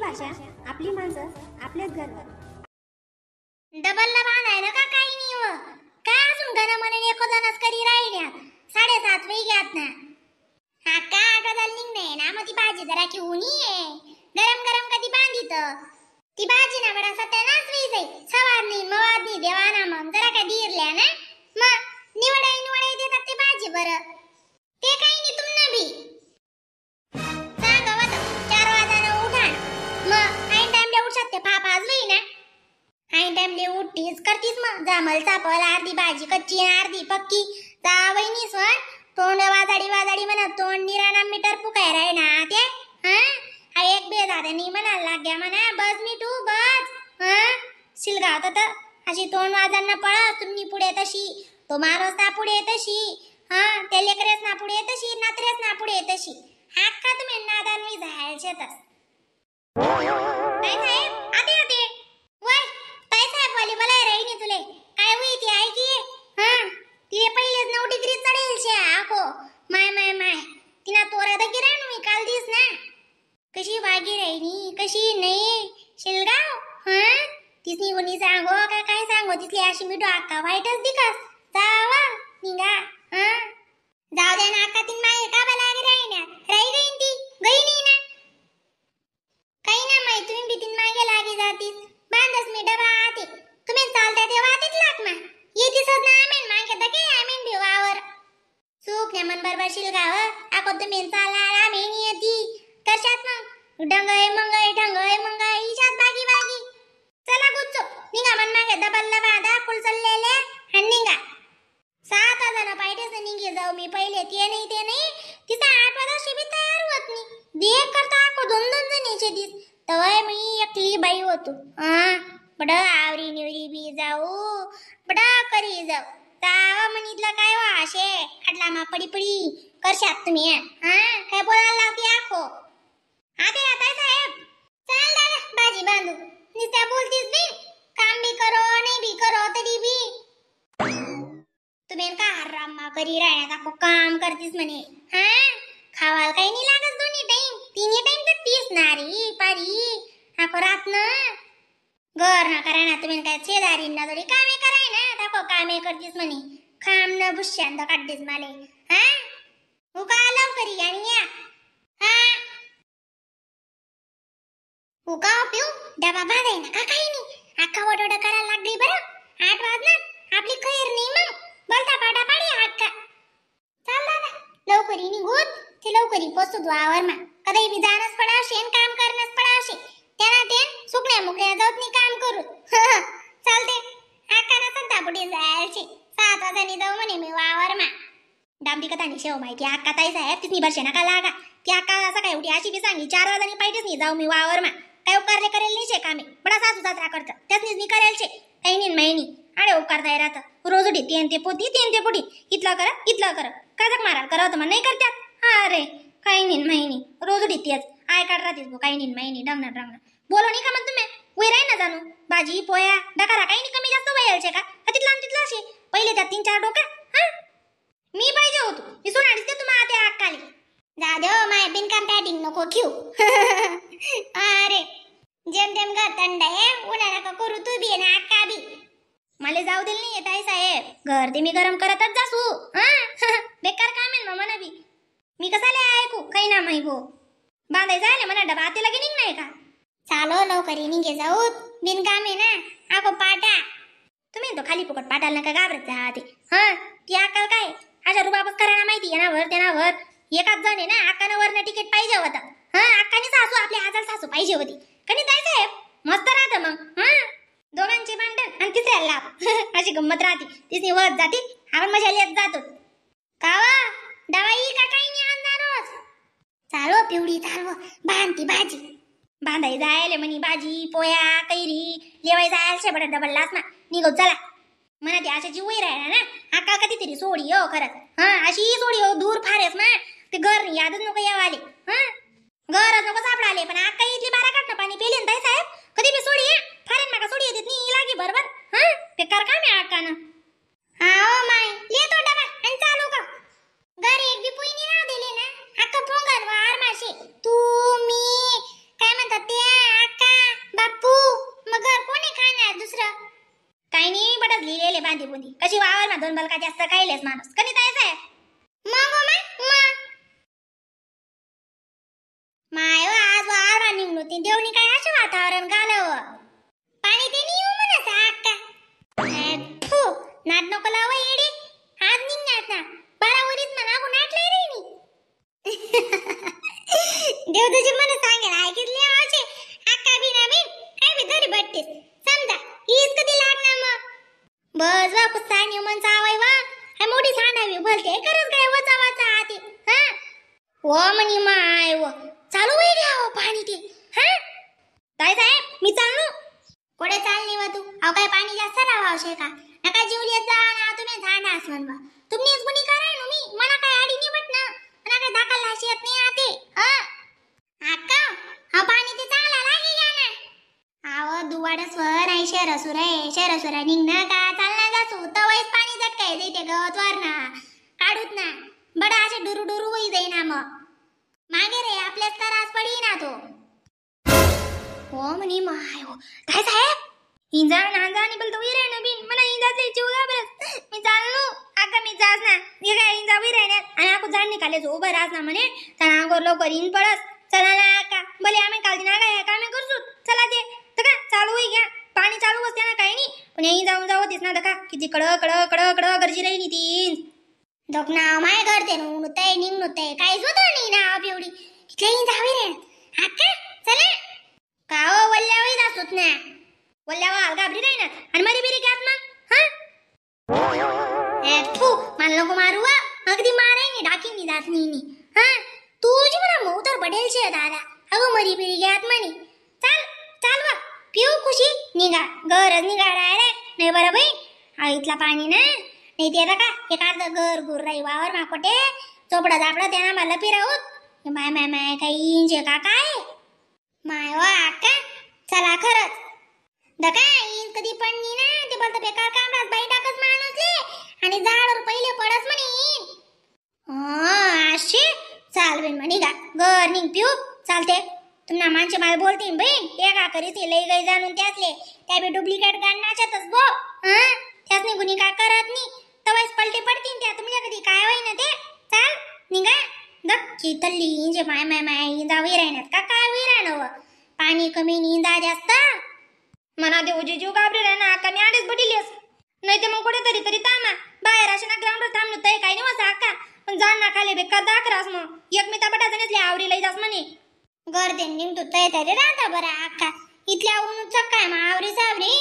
भाषा, आपली माणसं, आपलेच घर. डबलला बांधाय ना का काही नाही व काय अजून गणमने एकोजनच करी राहिल्या 7:30 वेग्यात ना हा का आठवडाल निघणे ना मग ती भाजी जरा घेऊन ये गरम गरम कधी बांधित ती भाजी ना बडा सत्यानाच वी जाई सवार नाही मवाद नाही देवाना मग जरा का दिरल्या ना मग निवडाई देतात ते भाजी बरं ते काही नाही तुमना बी सांगा वाट 4 वाजाने उठा मग ऐन टाइमला उठत ते पाप आज वेई ना ऐन टाइमले उठतीस करतीस मग जामल चापल अर्धी भाजी कच्ची अर्धी पक्की जा वहिनी सोन तोंड वाजाडी म्हणत तोंड निराणा मीटर पुकाय राय ना ते हा एक बे दादा नी म्हणायला लाग्या म्हणा बस मी तू बस शिलगाव तर अशी तोंड वाजांना पळा तुम्ही पुढे तशी तो माणूस ना पुढे तशी ते लेकरेस ना पुढे तशी नात्रेस ना पुढे तशी हाका तुम्ही नादान मी जायचेतच काय साहेब आते वय ताई साहेब वाली बोलाय राही नी तुले काय होई ती आहे की तिने पहिलेच 9 डिग्री चढेल छे आको माय तिना तोरा द गिराण मी काल दिस ना कशी वागी राहिनी कशी नाही शिलगाव तिसनी कोणी सांगो का काय सांगो तिथली अशी मिठो आका वाईटच दिकास जावा निघा जाऊ दे ना आका तीन माय का बलागी राहिन्या राही गईन ती गई नाही ना काही ना माय तुम्ही बी तीन मागे लागी जातीस बांधस मी डबा आते तुम्ही चालता तेव्हा आतीच लाग ना ये दिसत ना आमेन मागे दगे आमेन भिवावर सुख ने मन बरोबर शिलगाव आको तुम्ही चालला आमेन येती कशात मग ढंगय इशात बागी चला गुच्चो निघा मन मागे डबलला बाधा कुल चाललेले आणि निघा 7 जण पाहिजेच निघे जाऊ मी पहिले ते नाही तिचा 8 वाजता बी तयार होत नाही देख करता आको 2 जणीचे दिस तवय मी एकली बाई होतो बड आवरी निवरी बी जाऊ बड करी जाऊ तावा म्हणितलं काय वा असे खाटला मा पडी करशात तुम्ही काय बोलायला लावती आखो आते आता साहेब चाल दादा भाजी बांधू निस्ता बोलतीस बी काम भी करो नहीं भी करो तरी भी तुम्ही का हराम करी राहण्यात आखो काम करतीस म्हणे खावाल काही नाही लागत दोन्ही टाइम तर तीस नारी पारी आखो रात ना घर ना करा ना तुम्ही काय शेजारी ना थोडी कामे कराय ना दाखो कामे करतीस म्हणे खाम न बुश्यांद काढतीस माले उका लवकरी आणि या उका पिऊ डबा बांधाय ना का काही नाही अक्का वडवड करायला लागली बरं 8 वाजणार आपली खैर नाही मग बोलता पाटा पाडी अक्का चाल दादा लवकरी निघूत ते लवकरी पोचू द्वावर मा कधी बी जाणच पडावशे काम करणच पडावशे त्यांना ते सुकण्या मुकण्या जाऊत नाही काम करू चालते आकाना सध्या पुढे जायचे 7 वाजता जाऊ म्हणे मी वावर मा डांबी कथा नि शेव माहिती अक्का ताई साहेब तिथनी वर्षे नका लागा ती अक्का असं काय उठी अशी बी सांगी 4 वाजता पाहिजेच नाही जाऊ मी वावर मा काय उपकारले करेल नाही शे कामे बडा सासू सासरा करत त्याच मी करेल शे काही नाही महिनी अरे उपकार ताई राहत रोज उठी तेन ते पोटी इथला कर कजक मारा करत मग नाही करतात अरे काही नाही महिनी रोज उठी तेच आय काढ राहतेस काही नाही महिनी डंगना बोलो नाही का मग तुम्ही वय राही ना जाणू भाजी पोया डकारा काही नाही कमी जास्त वय यायचे का तिथला असे पहिले त्यात 3-4 डोका मी पाहिजे होतो मी सोनाडीस ते तुम्हाला त्या अक्काली जा दे माय बिनकाम पॅटिंग नको घेऊ अरे जेम घर थंड आहे उन्हाळा का करू तू बी ना अक्का बी मला जाऊ दिल नाही ताई साहेब घर ते मी गरम करतच जासू बेकार काम आहे म्हणा बी मी कसाले ऐकू काही ना माही भो बांधायचं आहे म्हणा डबा आते लगे निघ नाही का चालो लवकरी निघे जाऊ बिनकाम आहे ना आको पाटा तुम्ही तो खाली फुकट पाटाला नका घाबरत जा ते ती अक्कल काय अशा रुबाबच करायला माहिती येणावर त्यानावर एकाच जण आहे ना अक्कानं वरनं तिकीट पाहिजे होतं अक्कानी सासू आपल्या आजल सासू पाहिजे होती कधी ताई साहेब मस्त राहतं मग दोघांचे भांडण आणि तिसऱ्याला लाभ अशी गंमत राहते तिसरी वर जाती आपण मशाली येत जातो कावा दवाई का काही नाही आणणार रोज चालो पिवडी चालव बांधती भाजी बांधाई जायले म्हणी भाजी पोया कैरी लेवाई जायला बडा डबल लाच ना निघो चला म्हणा ती अशाची वय राहिला ना अक्का कधी तरी सोडी हो खरंच अशी सोडी हो दूर फारेस ना ते घर यादच नको यावाले घरच नको सापडाले पण अक्का इथली 12 काटणं पाणी पेले ताई साहेब कधी बी सोडी फारेन नका सोडी येते नी लागी बरोबर ते कर काम आहे अक्कानं हाओ माय लेतो डबा आणि चालू का घरी एक बी पुईनी नाव दिले ना अक्का पोंगल वार माशी तू मी काय म्हणतात ते बांधी बुंदी कशी वावर ना 2 बलका जास्त खायलेस माणूस कधी जायचंय मग माय आज वावर निघलो ती देवणी काय असे वातावरण घालव पाणी ते नाही येऊ म्हणा अक्का फू नाट नको लावा येडी आज निघण्यात ना बरावरीत म्हणा गो नाटलंय रे नी देव तुझी मन सांगेल ऐकितले आचे अक्का बिना बिन काय बी धरी बट्टीस समजा हीच कधी लागणार मग बस वा कुसानी मन चावाय वा काय मोठी सांडावी भलते करत काय वचा वचा आते हा ओ मनी माय व चालू होई द्या पाणी ते हा काय साहेब मी चाललो कोडे चालली व तू अहो काय पाणी जास्त राहावशे का नका जीवलीत जा ना तुम्ही झाडास म्हणवा तुम्हीच गुणी करा नु मी मला काय आडी निवट ना मला काय दाखल लाशियत नाही आते अक्का हा पाणी ते चांगला लागे या ना आव दुवाड स्वर आहे शरसुरा निघना का चालना जासू तवैस पाणी झटकाय देते गवतवर ना काढूत ना बडा असे डुरू डुरू होई जाई ना मग मागे रे आपल्याच त्रास पडी ना तो हो म्हणी माय हो काय साहेब इंजा नांजा आणि बोलतो विरे नबीन मला इंजाचे जीव घाबरत मी चाललो आका मी जास ना ये काय इंजा विरे ना आणि आको जाण निकाले जो उभं राहस ना म्हणे चला अंगोर लवकर इन पडस चला ना आका भले आम्ही काल दिना काय काम करसू चला ते तका चालू होई घ्या पाणी चालू असते ना काही नाही पण येई जाऊन जावतीस ना तका किती कड कड कड कड गरजी राही नी ती दकना माय करते नुतय निघनुतय काहीच होत नाही ना पिवडी इथले जावी रे आका चला काव वल्ल्यावही जासूत ना वल्ल्यावा घाबरी नाही ना आणि मरी बिरी घ्यात मग हा थू मला नको मारू अगदी माराय नी डाकी नी दात नी हा तुझी मला मौतर बडेल छे दादा अगो मरी बिरी घ्यात म्हणे चाल चाल वा पिऊ खुशी निघा गरज निघा डायरेक्ट नाही बरं बाई हा इथला पाणी ना नाही ते का एखादं घर गुर राही वावर माकोटे चोपडा जापडा त्यांना मला फिरवत माय माय माय काही इंजे का काय माय वा का चला खरंच दका इन कधी पडनी ना ते बोलतो बेकार कामरात बाई टाकस माणूसले आणि झाडावर पहिले पडस म्हणे अशी चाल बेन म्हणे का घर निघ पिऊ चालते तुम्हाला माणसे मला बोलतील बहीण ते का करीत लई गई जाणून त्यातले त्या बी डुप्लिकेट गाडण्याच्यातच बो त्याच निघून काय करत नाही तवाच पलटे पडतील त्या तुमच्या कधी काय होई ना ते चाल निघा दक्की तल्ली इंजे माय माय माय इंजा विरायण्यात का काय विरायणव पाणी कमी इंजा जास्त मना देऊजी जीव घाबरे रे ना आका मी आडेच बडिलेस नाही ते मग कुठे तरी तामा बाहेर असे ना ग्राउंडवर थांबलो तय काही नाही वासा आका पण जाण ना खाले बेकार दाखरास मग एक मी ताबटा जणसले आवरी लई जास म्हणे गर्दे निघतो तय तरी राहता बरं आका इथल्या ऊन चक्काय मग आवरी सावरी